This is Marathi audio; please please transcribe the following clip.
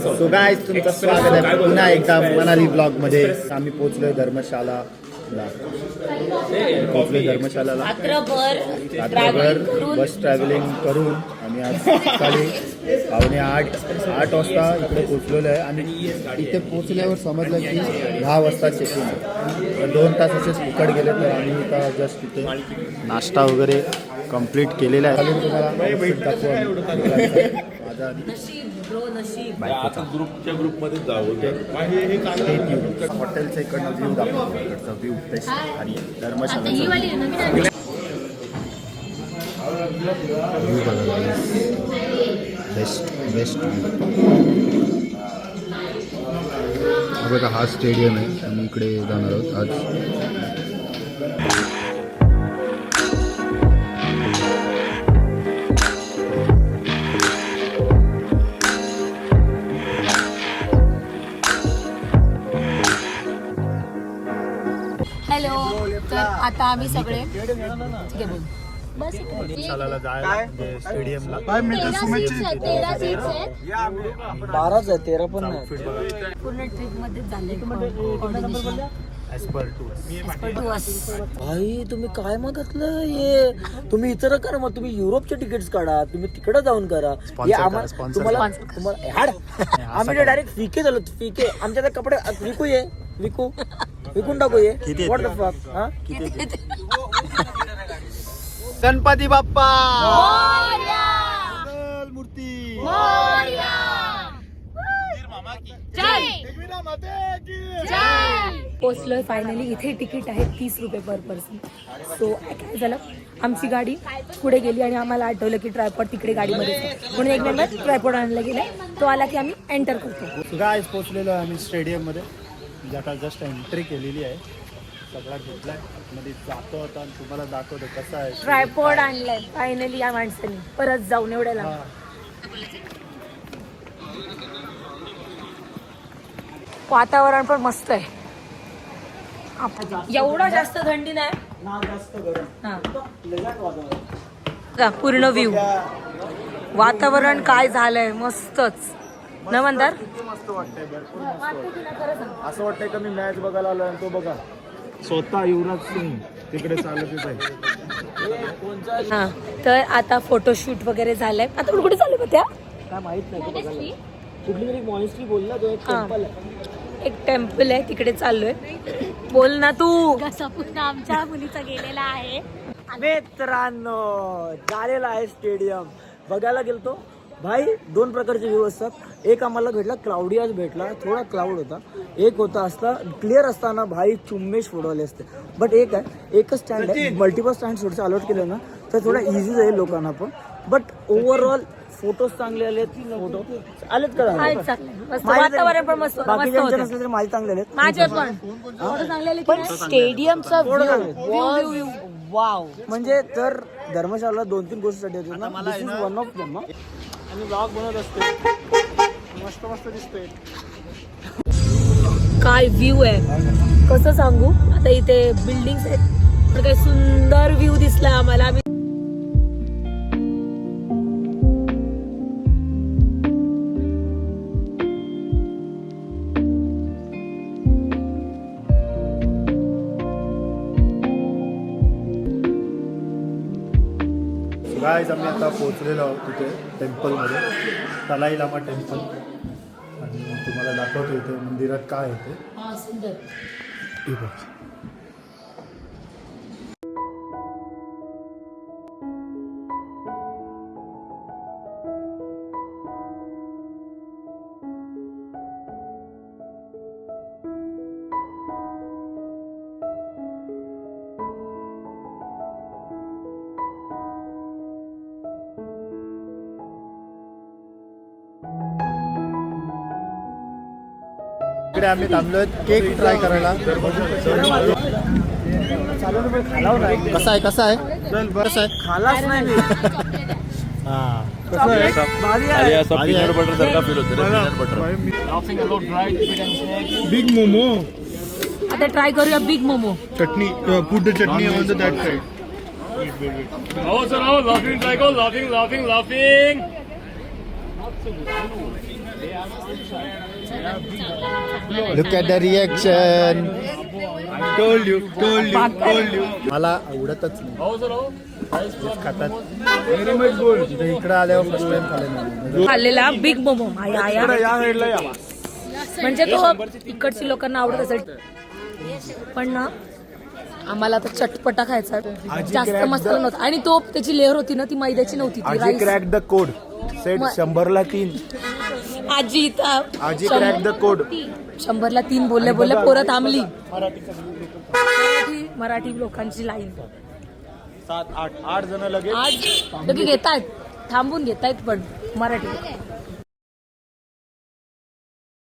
सो गाइस तुमचं स्वागत आहे पुन्हा एकदा मनाली ब्लॉग मध्ये. आम्ही पोहोचलोय धर्मशाला. धर्मशालाला रात्रभर बस ट्रॅव्हलिंग करून आम्ही आज सकाळी 7:45 वाजता इकडे पोहोचलेलो आहे. आणि इथे पोहोचल्यावर समजलं की 10 वाजता चेकिंग. 2 तास असेच फुकट गेले. तर आम्ही आता जस्ट इथे नाश्ता वगैरे कंप्लीट केलेला आहे. ग्रुपच्या ग्रुपमध्ये जावं हॉटेलचा इकडनं व्ह्यू दाखवतो. इकडचा व्ह्यू बेस्ट आणि धर्मशाला बेस्ट बघा. हा स्टेडियम आहे. आम्ही इकडे जाणार आहोत आज. हॅलो. तर आता आम्ही सगळे धर्मशालाला जायला म्हणजे स्टेडियमला 12 आहे 13 पण नाही. पूर्ण ट्रिप मध्ये झाले. भाई तुम्ही काय मागितलं हे? तुम्ही इतर करा, मग तुम्ही युरोपचे तिकीट्स काढा, तुम्ही तिकडे जाऊन करा. तुम्हाला आम्ही डायरेक्ट फिके झालो. फिके आमच्या कपडे विकून टाकू ये. व्हॉट द फक. गणपती बाप्पा मूर्ती पोचलोय फायनली. इथे तिकीट आहे 30 रुपये पर पर्सन. सो काय झालं, आमची गाडी पुढे गेली आणि आम्हाला आठवलं की ट्रायपॉड तिकडे गाडीमध्ये म्हणून एक मेंबर ट्रायपॉड आणायला गेला. तो आला की आम्ही एंटर करतो. गाइस पोहोचलेलो आहे आम्ही स्टेडियममध्ये. आता जस्ट एंट्री केलेली आहे. सगळा घेतलाय मध्ये जातो होता आणि तुम्हाला दाखवतो कसं आहे. ट्रायपॉड आणलाय फायनली या माणसाने. परत जाऊन एवढ्याला वातावरण पण मस्त आहे. एवढा जास्त थंडी नाही. पूर्ण व्ह्यू वातावरण काय झालंय मस्तच न म्हणतात. मस्त वाटतंय. असं वाटतंय का मी मॅच बघायला आलोय. आणि तो बघा स्वतः युवराज सिंग तिकडे चालतच आहे. हा तर आता फोटोशूट वगैरे झालंय. आता कुठे चालू का त्या काय माहित नाही. कुठली तरी मॉनेस्ट्री बोलला तो. एक टेम्पल आहे तिकडे चाललोय. बोल ना तू. पूर्ण आमच्या मुलीचा गेलेला आहे. मित्रांनो झालेला आहे स्टेडियम. बघायला गेलतो भाई. 2 प्रकारचे व्ह्यू असतात. एक आम्हाला भेटला क्लाउडी आज भेटला. थोडा क्लाउड होता. एक होता असला क्लिअर असताना भाई चुम्मेश फोडवले असते. बट एक आहे एकच स्टँड आहे. मल्टिपल स्टँड थोडंसं अलॉट केलं ना तर थोडं इझी जाईल लोकांना पण. बट ओव्हरऑल फोटोज चांगले आलेत. फोटो आलेत का? वातावरण पण मस्त बाकीच्या नसले तरी माझे चांगले आलेत. माझे पण फोटो चांगले आले. पण स्टेडियमचा व्ह्यू वाव. म्हणजे तर धर्मशाला 2-3 गोष्टीसाठी होते ना. दिस इज वन ऑफ देम. आणि ब्लॉग बनवत असते. मस्त मस्त दिसतोय. काय व्ह्यू आहे कसं सांगू. आता इथे बिल्डिंग्स आहेत. काय सुंदर व्ह्यू दिसला आम्हाला. गाइस आम्ही आता पोहोचलेलो आहोत तिथे टेम्पलमध्ये. तलाई लामा टेम्पल. आणि तुम्हाला दाखवतो इथे मंदिरात काय आहे ते. सुंदर. हे बघ. इकडे आम्ही थांबलोय केक ट्राय करायला. कसा आहे खालाच नाही. बिग मोमो. आता ट्राय करूया big momo. Chutney put the chutney on the that side. Oh, sir, oh, laughing, like, oh, laughing. Look at the reaction. Told you. मला आवडतच नाही खातात. तिथे इकडे आल्यावर फर्स्ट टाइम खाल्लं. खाल्लेला बिग मोमो आया म्हणजे तो इकडची लोकांना आवडत असेल पण ना आम्हाला आता चटपटा खायचा जास्त मसाला नव्हता आणि तो त्याची लेअर होती ना ती मैद्याची नव्हती ती आजी rice. Crack the code set 100ला 3. आजी आजी क्रॅक द कोड. 100ला 3 बोलले पोरं थांबली. मराठी लोकांची लाईन 7-8 जण लगेच आज घेतायत थांबून घेतायत पण मराठी